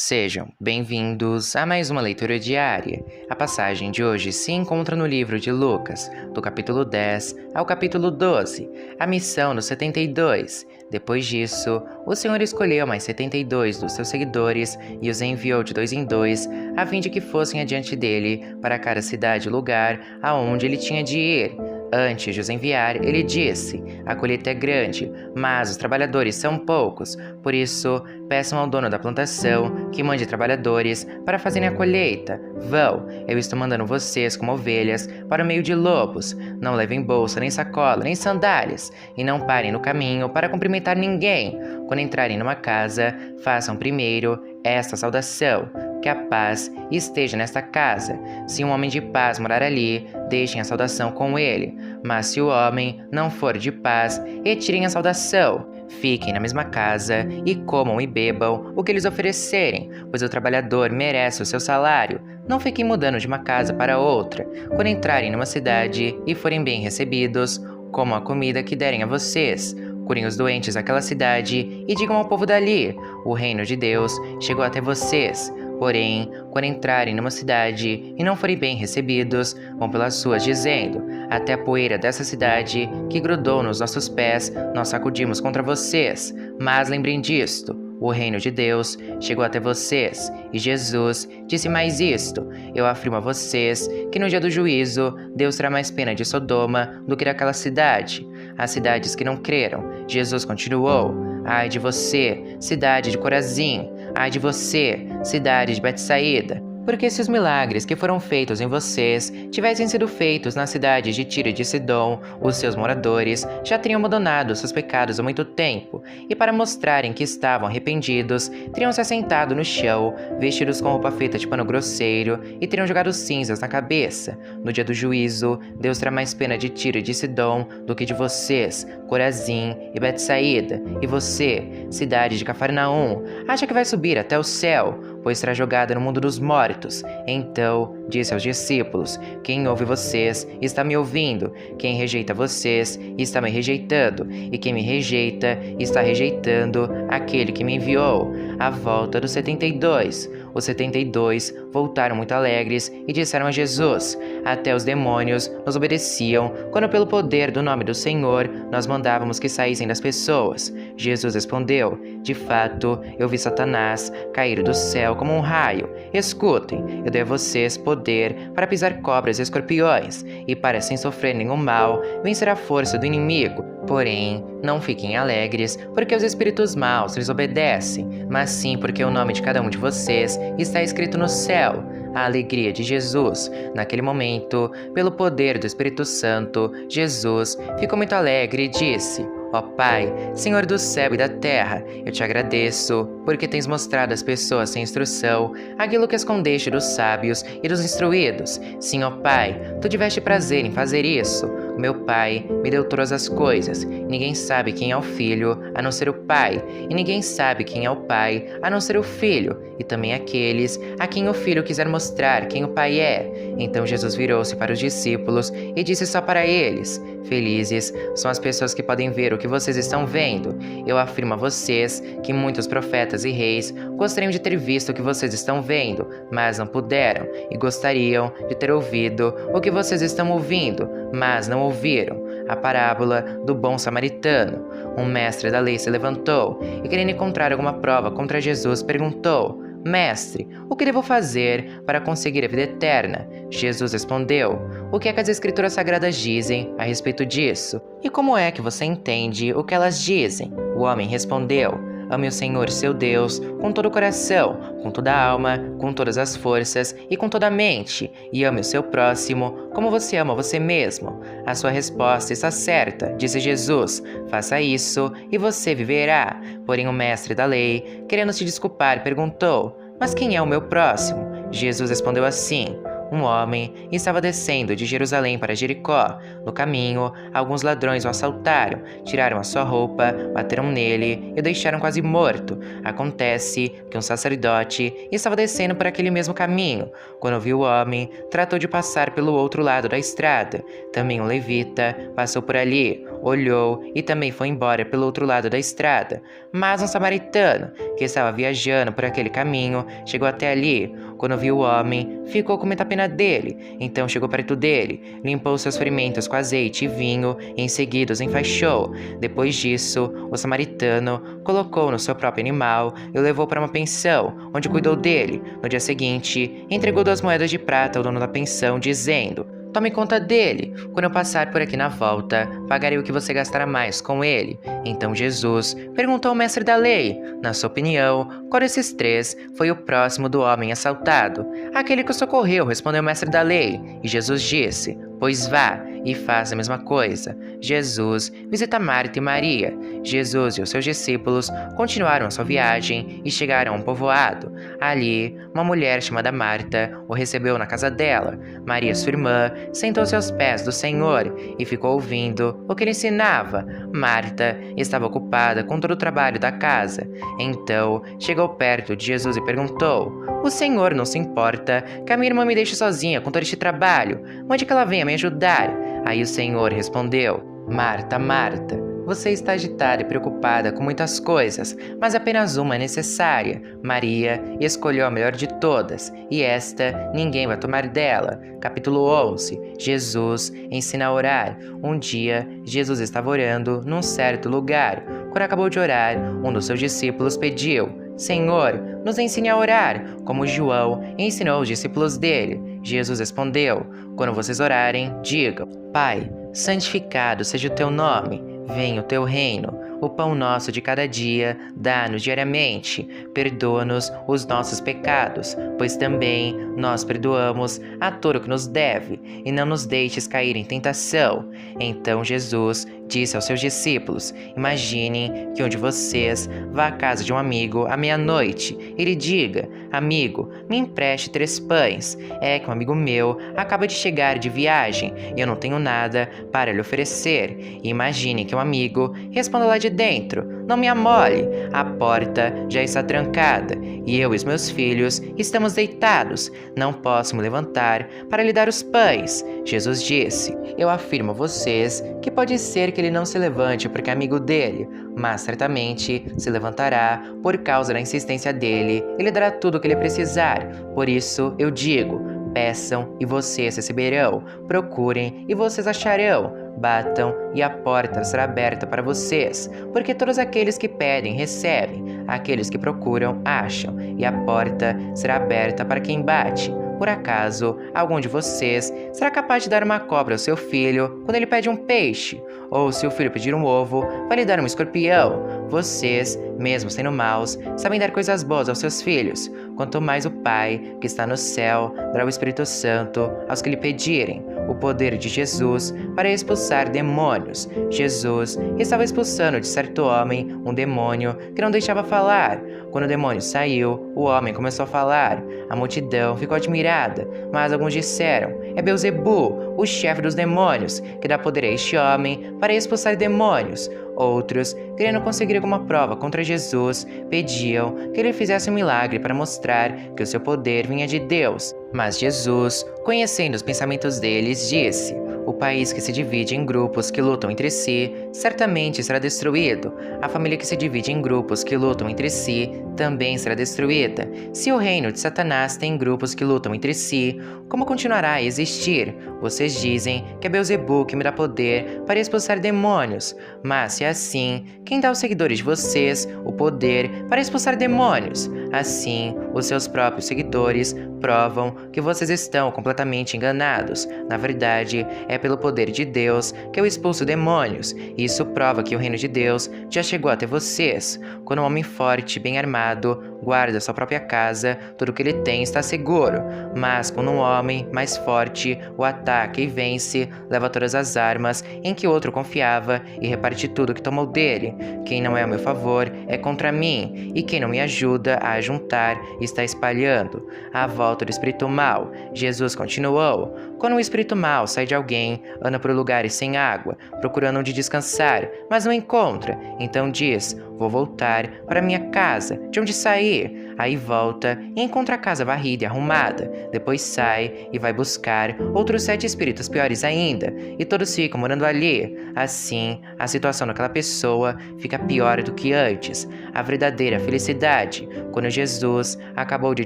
Sejam bem-vindos a mais uma leitura diária. A passagem de hoje se encontra no livro de Lucas, do capítulo 10 ao capítulo 12, a missão dos 72. Depois disso, o Senhor escolheu mais 72 dos seus seguidores e os enviou de dois em dois, a fim de que fossem adiante dele para cada cidade e lugar aonde ele tinha de ir. Antes de os enviar, ele disse: a colheita é grande, mas os trabalhadores são poucos. Por isso, peçam ao dono da plantação que mande trabalhadores para fazerem a colheita. Vão, eu estou mandando vocês como ovelhas para o meio de lobos. Não levem bolsa, nem sacola, nem sandálias, e não parem no caminho para cumprimentar ninguém. Quando entrarem numa casa, façam primeiro esta saudação: que a paz esteja nesta casa. Se um homem de paz morar ali, deixem a saudação com ele. Mas se o homem não for de paz, retirem a saudação. Fiquem na mesma casa e comam e bebam o que eles oferecerem, pois o trabalhador merece o seu salário. Não fiquem mudando de uma casa para outra. Quando entrarem numa cidade e forem bem recebidos, comam a comida que derem a vocês. Curem os doentes daquela cidade e digam ao povo dali: o reino de Deus chegou até vocês. Porém, quando entrarem numa cidade e não forem bem recebidos, vão pelas ruas dizendo: até a poeira dessa cidade que grudou nos nossos pés, nós sacudimos contra vocês. Mas lembrem disto: o reino de Deus chegou até vocês. E Jesus disse mais isto: eu afirmo a vocês que no dia do juízo, Deus terá mais pena de Sodoma do que daquela cidade. As cidades que não creram. Jesus continuou: ai de você, cidade de Corazim! Ai de você, cidade de Betsaída! Porque se os milagres que foram feitos em vocês tivessem sido feitos nas cidades de Tiro e de Sidom, os seus moradores já teriam abandonado seus pecados há muito tempo, e para mostrarem que estavam arrependidos, teriam se assentado no chão, vestidos com roupa feita de pano grosseiro, e teriam jogado cinzas na cabeça. No dia do juízo, Deus terá mais pena de Tiro e de Sidom do que de vocês, Corazim e Betsaída. E você, cidade de Cafarnaum, acha que vai subir até o céu, pois será jogada no mundo dos mortos. Então disse aos discípulos: quem ouve vocês está me ouvindo, quem rejeita vocês está me rejeitando, e quem me rejeita está rejeitando aquele que me enviou. A volta dos 72. Os 72 voltaram muito alegres e disseram a Jesus: até os demônios nos obedeciam quando pelo poder do nome do Senhor nós mandávamos que saíssem das pessoas. Jesus respondeu: de fato, eu vi Satanás cair do céu como um raio. Escutem, eu dei a vocês poder para pisar cobras e escorpiões, e para, sem sofrer nenhum mal, vencer a força do inimigo. Porém, não fiquem alegres porque os espíritos maus lhes obedecem, mas sim porque o nome de cada um de vocês está escrito no céu. A alegria de Jesus. Naquele momento, pelo poder do Espírito Santo, Jesus ficou muito alegre e disse: ó Pai, Senhor do céu e da terra, eu te agradeço, porque tens mostrado às pessoas sem instrução aquilo que escondeste dos sábios e dos instruídos. Sim, ó Pai, tu tiveste prazer em fazer isso. O meu Pai me deu todas as coisas. Ninguém sabe quem é o Filho, a não ser o Pai, e ninguém sabe quem é o Pai, a não ser o Filho, e também aqueles a quem o Filho quiser mostrar quem o Pai é. Então Jesus virou-se para os discípulos e disse só para eles: felizes são as pessoas que podem ver o que vocês estão vendo. Eu afirmo a vocês que muitos profetas e reis gostariam de ter visto o que vocês estão vendo, mas não puderam, e gostariam de ter ouvido o que vocês estão ouvindo, mas não ouviram. A parábola do bom samaritano. Um mestre da lei se levantou e, querendo encontrar alguma prova contra Jesus, perguntou: mestre, o que devo fazer para conseguir a vida eterna? Jesus respondeu: o que é que as escrituras sagradas dizem a respeito disso? E como é que você entende o que elas dizem? O homem respondeu: ame o Senhor seu Deus com todo o coração, com toda a alma, com todas as forças e com toda a mente, e ame o seu próximo como você ama você mesmo. A sua resposta está certa, disse Jesus. Faça isso e você viverá. Porém o mestre da lei, querendo se desculpar, perguntou: mas quem é o meu próximo? Jesus respondeu assim: um homem estava descendo de Jerusalém para Jericó. No caminho, alguns ladrões o assaltaram, tiraram a sua roupa, bateram nele e o deixaram quase morto. Acontece que um sacerdote estava descendo por aquele mesmo caminho. Quando viu o homem, tratou de passar pelo outro lado da estrada. Também um levita passou por ali, olhou e também foi embora pelo outro lado da estrada. Mas um samaritano, que estava viajando por aquele caminho, chegou até ali. Quando viu o homem, ficou com muita pena dele. Então chegou perto dele, limpou seus ferimentos com azeite e vinho e em seguida os enfaixou. Depois disso, o samaritano colocou no seu próprio animal e o levou para uma pensão, onde cuidou dele. No dia seguinte, entregou 2 moedas de prata ao dono da pensão, dizendo: "Tome conta dele. Quando eu passar por aqui na volta, pagarei o que você gastará mais com ele." Então Jesus perguntou ao mestre da lei: "Na sua opinião, qual desses 3 foi o próximo do homem assaltado?" "Aquele que o socorreu", respondeu o mestre da lei. E Jesus disse: "Pois vá e faça a mesma coisa." Jesus visita Marta e Maria. Jesus e os seus discípulos continuaram a sua viagem e chegaram a um povoado. Ali, uma mulher chamada Marta o recebeu na casa dela. Maria, sua irmã, sentou-se aos pés do Senhor e ficou ouvindo o que ele ensinava. Marta estava ocupada com todo o trabalho da casa. Então, chegou perto de Jesus e perguntou: "O Senhor não se importa que a minha irmã me deixe sozinha com todo este trabalho? Mande que ela venha me ajudar." Aí o Senhor respondeu: "Marta, Marta, você está agitada e preocupada com muitas coisas, mas apenas uma é necessária. Maria escolheu a melhor de todas, e esta ninguém vai tomar dela." Capítulo 11. Jesus ensina a orar. Um dia, Jesus estava orando num certo lugar. Quando acabou de orar, um dos seus discípulos pediu: "Senhor, nos ensine a orar, como João ensinou os discípulos dele." Jesus respondeu: "Quando vocês orarem, digam: Pai, santificado seja o teu nome. Venha o teu reino. O pão nosso de cada dia, dá-nos diariamente. Perdoa-nos os nossos pecados, pois também nós perdoamos a todo o que nos deve. E não nos deixes cair em tentação." Então Jesus disse aos seus discípulos: "Imaginem que um de vocês vá à casa de um amigo à meia-noite e lhe diga: Amigo, me empreste 3 pães. É que um amigo meu acaba de chegar de viagem e eu não tenho nada para lhe oferecer." E imagine que um amigo responda lá de dentro: "Não me amole, a porta já está trancada e eu e os meus filhos estamos deitados. Não posso me levantar para lhe dar os pães." Jesus disse: "Eu afirmo a vocês que pode ser que ele não se levante porque é amigo dele, mas certamente se levantará por causa da insistência dele e lhe dará tudo o que ele precisar. Por isso eu digo: peçam e vocês receberão, procurem e vocês acharão, batam e a porta será aberta para vocês. Porque todos aqueles que pedem recebem, aqueles que procuram acham, e a porta será aberta para quem bate. Por acaso, algum de vocês será capaz de dar uma cobra ao seu filho quando ele pede um peixe? Ou se o filho pedir um ovo, vai lhe dar um escorpião? Vocês, mesmo sendo maus, sabem dar coisas boas aos seus filhos. Quanto mais o Pai, que está no céu, dará o Espírito Santo aos que lhe pedirem." O poder de Jesus para expulsar demônios. Jesus estava expulsando de certo homem um demônio que não deixava falar. Quando o demônio saiu, o homem começou a falar. A multidão ficou admirada, mas alguns disseram: "É Beelzebu, o chefe dos demônios, que dá poder a este homem para expulsar demônios." Outros, querendo conseguir alguma prova contra Jesus, pediam que ele fizesse um milagre para mostrar que o seu poder vinha de Deus. Mas Jesus, conhecendo os pensamentos deles, disse: "O país que se divide em grupos que lutam entre si, certamente será destruído. A família que se divide em grupos que lutam entre si, também será destruída. Se o reino de Satanás tem grupos que lutam entre si, como continuará a existir? Vocês dizem que é Beelzebu que me dá poder para expulsar demônios. Mas se é assim, quem dá aos seguidores de vocês o poder para expulsar demônios? Assim, os seus próprios seguidores provam que vocês estão completamente enganados. Na verdade, é pelo poder de Deus que eu expulso demônios. Isso prova que o reino de Deus já chegou até vocês. Quando um homem forte, bem armado, guarda sua própria casa, tudo que ele tem está seguro. Mas quando um homem mais forte o ataca e vence, leva todas as armas em que outro confiava e reparte tudo que tomou dele. Quem não é a meu favor é contra mim, e quem não me ajuda a a juntar e está espalhando à volta do espírito mal. Jesus continuou: quando o espírito mal sai de alguém, anda por lugares sem água, procurando onde descansar, mas não encontra. Então diz: vou voltar para minha casa, de onde saí. Aí volta e encontra a casa varrida e arrumada. Depois sai e vai buscar outros 7 espíritos piores ainda, e todos ficam morando ali. Assim, a situação daquela pessoa fica pior do que antes. A verdadeira felicidade. Quando Jesus acabou de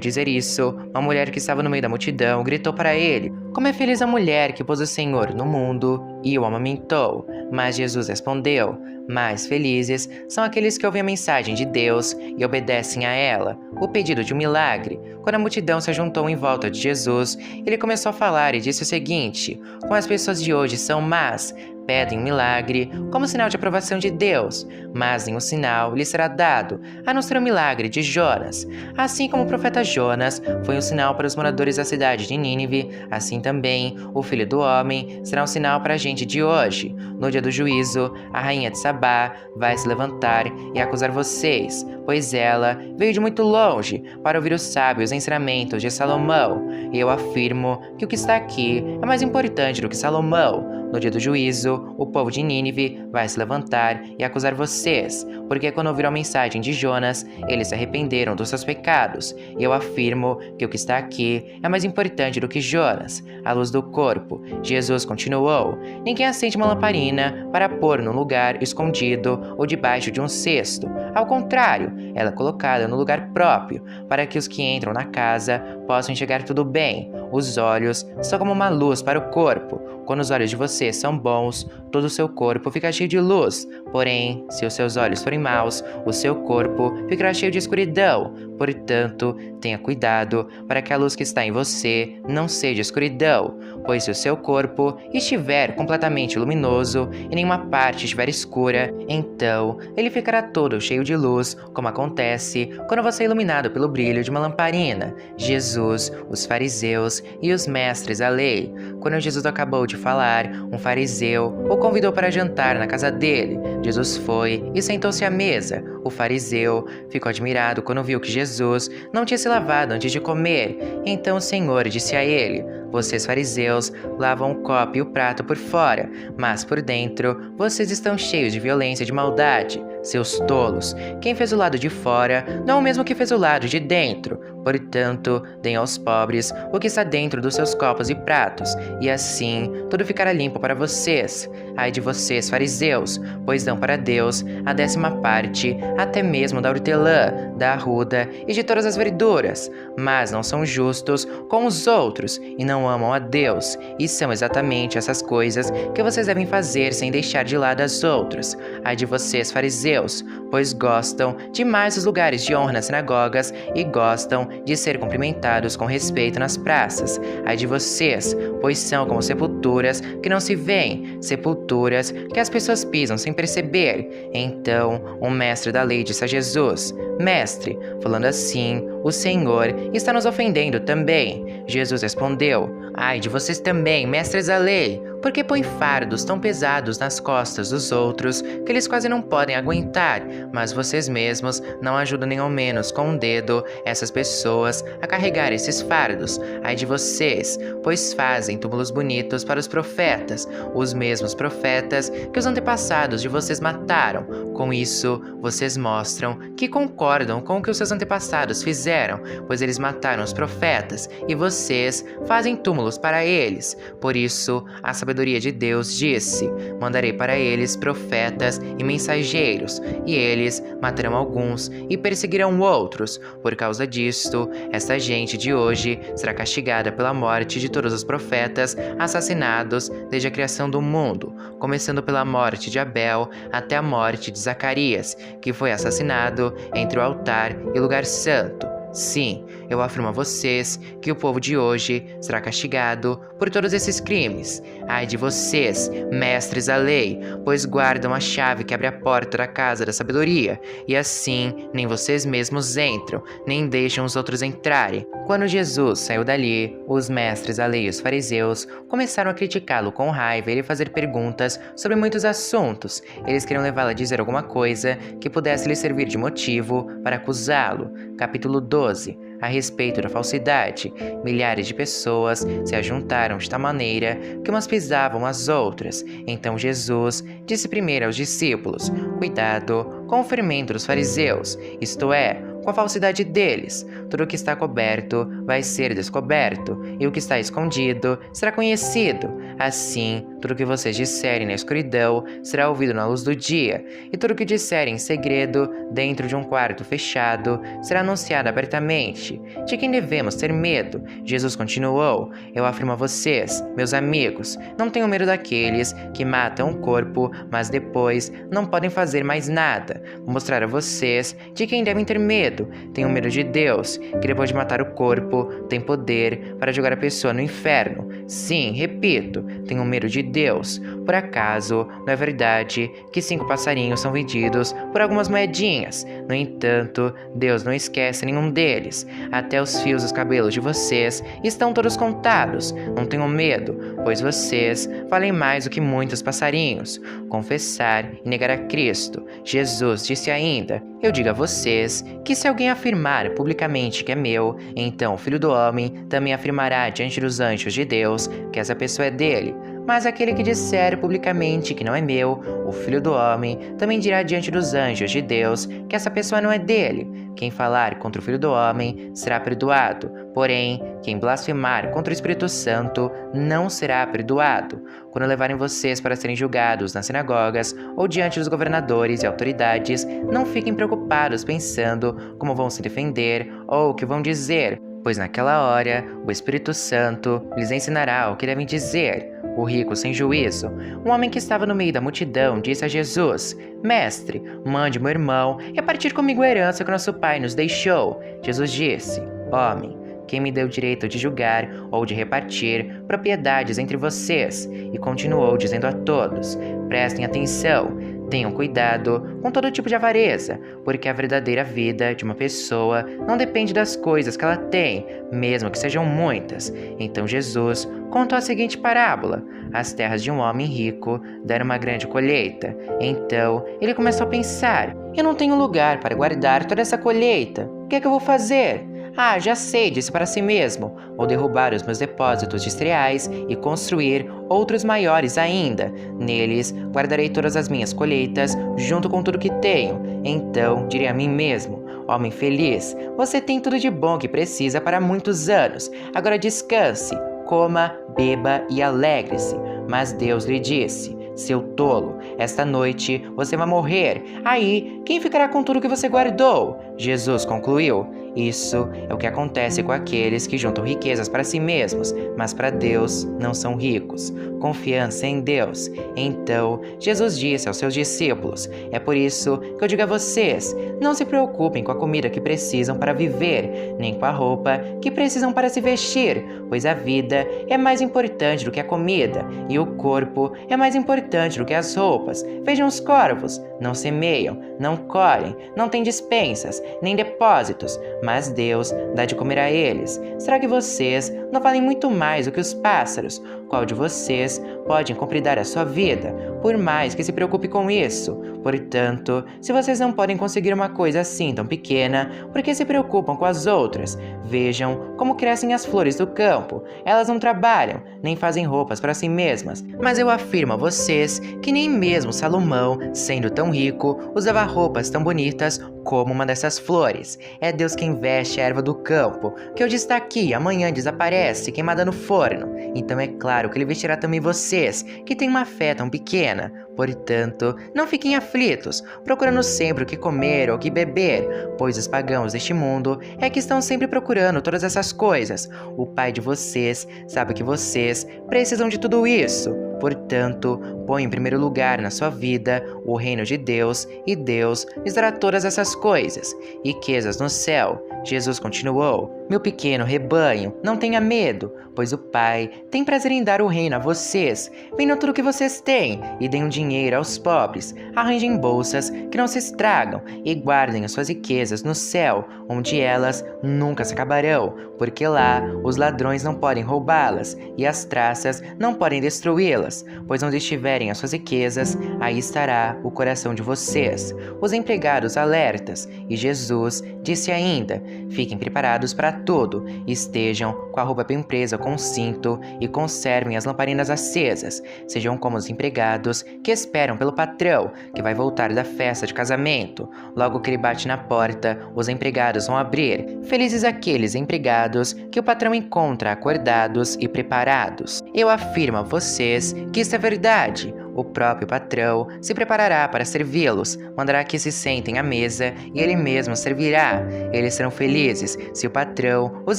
dizer isso, uma mulher que estava no meio da multidão gritou para ele: como é feliz a mulher que pôs o Senhor no mundo e o amamentou. Mas Jesus respondeu: mais felizes são aqueles que ouvem a mensagem de Deus e obedecem a ela. O pedido de um milagre. Quando a multidão se juntou em volta de Jesus, ele começou a falar e disse o seguinte: como as pessoas de hoje são más, pedem um milagre como sinal de aprovação de Deus, mas nenhum sinal lhe será dado, a não ser o milagre de Jonas. Assim como o profeta Jonas foi um sinal para os moradores da cidade de Nínive, assim também o Filho do Homem será um sinal para a gente de hoje. No dia do juízo, a rainha de Sabá vai se levantar e acusar vocês, pois ela veio de muito longe para ouvir os sábios ensinamentos de Salomão. E eu afirmo que o que está aqui é mais importante do que Salomão. No dia do juízo, o povo de Nínive vai se levantar e acusar vocês, porque quando ouviram a mensagem de Jonas, eles se arrependeram dos seus pecados. E eu afirmo que o que está aqui é mais importante do que Jonas, a luz do corpo. Jesus continuou: ninguém acende uma lamparina para pôr num lugar escondido ou debaixo de um cesto. Ao contrário, ela é colocada no lugar próprio, para que os que entram na casa possam enxergar tudo bem. Os olhos são como uma luz para o corpo. Quando os olhos de vocês são bons, todo o seu corpo fica cheio de luz. Porém, se os seus olhos forem maus, o seu corpo ficará cheio de escuridão. Portanto, tenha cuidado para que a luz que está em você não seja escuridão. Pois se o seu corpo estiver completamente luminoso e nenhuma parte estiver escura, então ele ficará todo cheio de luz, como acontece quando você é iluminado pelo brilho de uma lamparina. Jesus, os fariseus e os mestres da lei. Quando Jesus acabou de falar, um fariseu o convidou para jantar na casa dele. Jesus foi e sentou-se à mesa. O fariseu ficou admirado quando viu que Jesus não tinha se lavado antes de comer. Então o Senhor disse a ele: vocês fariseus lavam o copo e o prato por fora, mas por dentro vocês estão cheios de violência e de maldade. Seus tolos, quem fez o lado de fora não é o mesmo que fez o lado de dentro. Portanto, deem aos pobres o que está dentro dos seus copos e pratos, e assim tudo ficará limpo para vocês. Ai de vocês, fariseus, pois dão para Deus a 10ª parte, até mesmo da hortelã, da arruda e de todas as verduras, mas não são justos com os outros e não amam a Deus. E são exatamente essas coisas que vocês devem fazer sem deixar de lado as outras. Ai de vocês, fariseus, pois gostam demais dos lugares de honra nas sinagogas e gostam de ser cumprimentados com respeito nas praças. Ai de vocês, pois são como sepulturas que não se veem, sepulturas que as pessoas pisam sem perceber. Então, um mestre da lei disse a Jesus: mestre, falando assim, o Senhor está nos ofendendo também. Jesus respondeu: ai de vocês também, mestres da lei, porque põem fardos tão pesados nas costas dos outros que eles quase não podem aguentar, mas vocês mesmos não ajudam nem ao menos com um dedo essas pessoas a carregar esses fardos. Ai de vocês, pois fazem túmulos bonitos para os profetas, os mesmos profetas que os antepassados de vocês mataram. Com isso, vocês mostram que concordam com o que os seus antepassados fizeram, pois eles mataram os profetas, e vocês fazem túmulos para eles. Por isso, a sabedoria de Deus disse: mandarei para eles profetas e mensageiros, e eles matarão alguns e perseguirão outros. Por causa disto, esta gente de hoje será castigada pela morte de todos os profetas assassinados desde a criação do mundo, começando pela morte de Abel até a morte de Zacarias, que foi assassinado entre o altar e o lugar santo. Sim, eu afirmo a vocês que o povo de hoje será castigado por todos esses crimes. Ai de vocês, mestres da lei, pois guardam a chave que abre a porta da casa da sabedoria, e assim nem vocês mesmos entram, nem deixam os outros entrarem. Quando Jesus saiu dali, os mestres da lei e os fariseus começaram a criticá-lo com raiva e lhe fazer perguntas sobre muitos assuntos. Eles queriam levá-lo a dizer alguma coisa que pudesse lhe servir de motivo para acusá-lo. Capítulo 12. A respeito da falsidade, milhares de pessoas se ajuntaram de tal maneira que umas pisavam as outras. Então Jesus disse primeiro aos discípulos: cuidado com o fermento dos fariseus, isto é, com a falsidade deles. Tudo o que está coberto vai ser descoberto, e o que está escondido será conhecido. Assim, tudo o que vocês disserem na escuridão será ouvido na luz do dia, e tudo o que disserem em segredo, dentro de um quarto fechado, será anunciado abertamente. De quem devemos ter medo? Jesus continuou: eu afirmo a vocês, meus amigos, não tenham medo daqueles que matam o corpo, mas depois não podem fazer mais nada. Vou mostrar a vocês de quem devem ter medo. Tenham medo de Deus, que depois de matar o corpo, tem poder para jogar a pessoa no inferno. Sim, repito, tenham medo de Deus. Por acaso, não é verdade que 5 passarinhos são vendidos por algumas moedinhas? No entanto, Deus não esquece nenhum deles. Até os fios dos cabelos de vocês estão todos contados. Não tenham medo, pois vocês valem mais do que muitos passarinhos. Confessar e negar a Cristo. Jesus disse ainda: eu digo a vocês que se alguém afirmar publicamente que é meu, então o Filho do Homem também afirmará diante dos anjos de Deus que essa pessoa é dele. Mas aquele que disser publicamente que não é meu, o Filho do Homem também dirá diante dos anjos de Deus que essa pessoa não é dele. Quem falar contra o Filho do Homem será perdoado, porém, quem blasfemar contra o Espírito Santo não será perdoado. Quando levarem vocês para serem julgados nas sinagogas ou diante dos governadores e autoridades, não fiquem preocupados pensando como vão se defender ou o que vão dizer, pois naquela hora o Espírito Santo lhes ensinará o que devem dizer. O rico sem juízo, um homem que estava no meio da multidão, disse a Jesus: Mestre, mande meu irmão repartir comigo a herança que nosso pai nos deixou. Jesus disse: Homem, quem me deu o direito de julgar ou de repartir propriedades entre vocês? E continuou dizendo a todos: prestem atenção, tenham cuidado com todo tipo de avareza, porque a verdadeira vida de uma pessoa não depende das coisas que ela tem, mesmo que sejam muitas. Então Jesus contou a seguinte parábola: as terras de um homem rico deram uma grande colheita. Então ele começou a pensar: eu não tenho lugar para guardar toda essa colheita. O que é que eu vou fazer? Ah, já sei, disse para si mesmo: vou derrubar os meus depósitos de cereais e construir outros maiores ainda. Neles guardarei todas as minhas colheitas, junto com tudo que tenho. Então direi a mim mesmo: homem feliz, você tem tudo de bom que precisa para muitos anos. Agora descanse, coma, beba e alegre-se. Mas Deus lhe disse: seu tolo, esta noite você vai morrer. Aí, quem ficará com tudo que você guardou? Jesus concluiu: isso é o que acontece com aqueles que juntam riquezas para si mesmos, mas para Deus não são ricos. Confiança em Deus. Então, Jesus disse aos seus discípulos: é por isso que eu digo a vocês, não se preocupem com a comida que precisam para viver, nem com a roupa que precisam para se vestir, pois a vida é mais importante do que a comida, e o corpo é mais importante do que as roupas. Vejam os corvos, não semeiam, não colhem, não têm despensas, nem depósitos, mas Deus dá de comer a eles. Será que vocês não valem muito mais do que os pássaros? Qual de vocês pode encomendar a sua vida, por mais que se preocupe com isso? Portanto, se vocês não podem conseguir uma coisa assim tão pequena, por que se preocupam com as outras? Vejam como crescem as flores do campo. Elas não trabalham, nem fazem roupas para si mesmas. Mas eu afirmo a vocês que nem mesmo Salomão, sendo tão rico, usava roupas tão bonitas como uma dessas flores. É Deus quem veste a erva do campo, que hoje está aqui e amanhã desaparece, queimada no forno. Então é claro que ele vestirá também vocês, que têm uma fé tão pequena. Portanto, não fiquem aflitos, procurando sempre o que comer ou o que beber, pois os pagãos deste mundo é que estão sempre procurando todas essas coisas. O Pai de vocês sabe que vocês precisam de tudo isso. Portanto, põe em primeiro lugar na sua vida o reino de Deus, e Deus lhes dará todas essas coisas. Riquezas no céu, Jesus continuou: Meu pequeno rebanho, não tenha medo, pois o Pai tem prazer em dar o reino a vocês. Vendam tudo o que vocês têm e deem o dinheiro aos pobres. Arranjem bolsas que não se estragam e guardem as suas riquezas no céu, onde elas nunca se acabarão, porque lá os ladrões não podem roubá-las e as traças não podem destruí-las, pois onde estiverem as suas riquezas, aí estará o coração de vocês. Os empregados alertas, e Jesus disse ainda: Fiquem preparados para tudo, estejam com a roupa bem presa com o cinto e conservem as lamparinas acesas. Sejam como os empregados que esperam pelo patrão, que vai voltar da festa de casamento. Logo que ele bate na porta, os empregados vão abrir. Felizes aqueles empregados que o patrão encontra acordados e preparados. Eu afirmo a vocês que isso é verdade. O próprio patrão se preparará para servi-los, mandará que se sentem à mesa e ele mesmo servirá. Eles serão felizes se o patrão os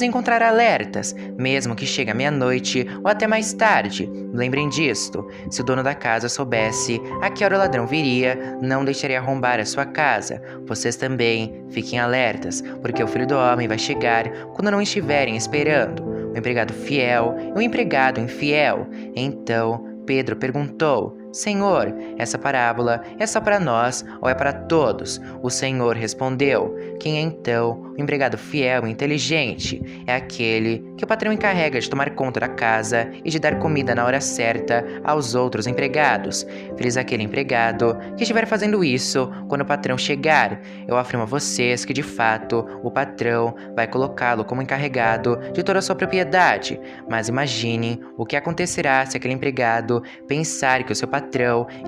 encontrar alertas, mesmo que chegue à meia-noite ou até mais tarde. Lembrem disto: se o dono da casa soubesse a que hora o ladrão viria, não deixaria arrombar a sua casa. Vocês também fiquem alertas, porque o Filho do Homem vai chegar quando não estiverem esperando. O empregado fiel e o empregado infiel. Então Pedro perguntou: Senhor, essa parábola é só para nós ou é para todos? O Senhor respondeu: Quem é então o empregado fiel e inteligente? É aquele que o patrão encarrega de tomar conta da casa e de dar comida na hora certa aos outros empregados. Feliz aquele empregado que estiver fazendo isso quando o patrão chegar. Eu afirmo a vocês que, de fato, o patrão vai colocá-lo como encarregado de toda a sua propriedade. Mas imaginem o que acontecerá se aquele empregado pensar que o seu patrão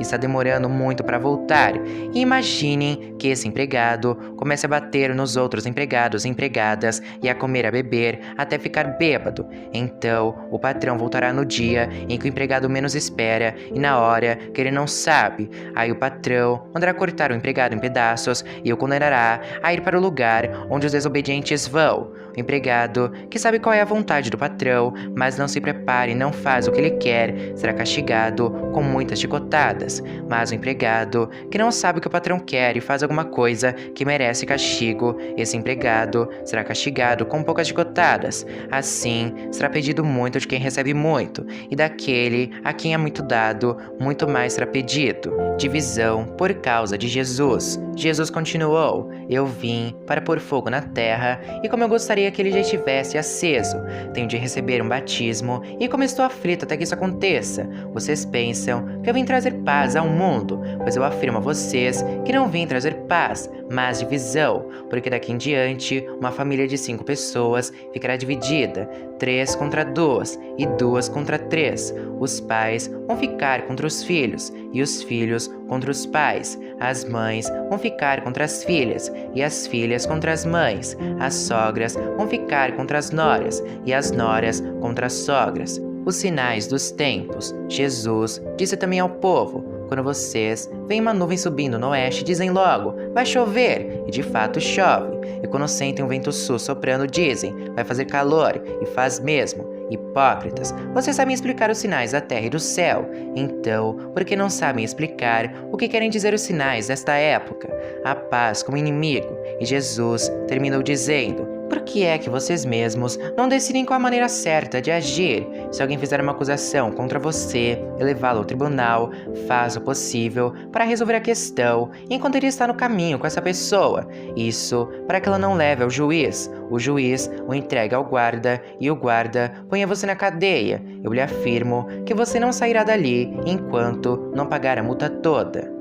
está demorando muito para voltar. E imaginem que esse empregado comece a bater nos outros empregados e empregadas e a comer e a beber até ficar bêbado. Então, o patrão voltará no dia em que o empregado menos espera e na hora que ele não sabe. Aí o patrão mandará cortar o empregado em pedaços e o condenará a ir para o lugar onde os desobedientes vão. O empregado que sabe qual é a vontade do patrão, mas não se prepara e não faz o que ele quer, será castigado com muitas chicotadas. Mas o empregado que não sabe o que o patrão quer e faz alguma coisa que merece castigo, esse empregado será castigado com poucas chicotadas. Assim, será pedido muito de quem recebe muito, e daquele a quem é muito dado, muito mais será pedido. Divisão por causa de Jesus. Jesus continuou: Eu vim para pôr fogo na terra, e como eu gostaria que ele já estivesse aceso. Tenho de receber um batismo, e como estou aflito até que isso aconteça. Vocês pensam que eu vim trazer paz ao mundo, pois eu afirmo a vocês que não vim trazer paz, mas divisão, porque daqui em diante uma família de 5 pessoas ficará dividida, 3 contra 2 e 2 contra 3. Os pais vão ficar contra os filhos, e os filhos contra os pais. As mães vão ficar contra as filhas, e as filhas contra as mães. As sogras vão ficar contra as noras, e as noras contra as sogras. Os sinais dos tempos. Jesus disse também ao povo: Quando vocês veem uma nuvem subindo no oeste, dizem logo: vai chover, e de fato chove. E quando sentem um vento sul soprando, dizem: vai fazer calor, e faz mesmo. Hipócritas, vocês sabem explicar os sinais da terra e do céu. Então, por que não sabem explicar o que querem dizer os sinais desta época? A paz como inimigo. E Jesus terminou dizendo: Por que é que vocês mesmos não decidem qual a maneira certa de agir? Se alguém fizer uma acusação contra você e levá-lo ao tribunal, faça o possível para resolver a questão enquanto ele está no caminho com essa pessoa. Isso para que ela não leve ao juiz. O juiz o entrega ao guarda e o guarda põe você na cadeia. Eu lhe afirmo que você não sairá dali enquanto não pagar a multa toda.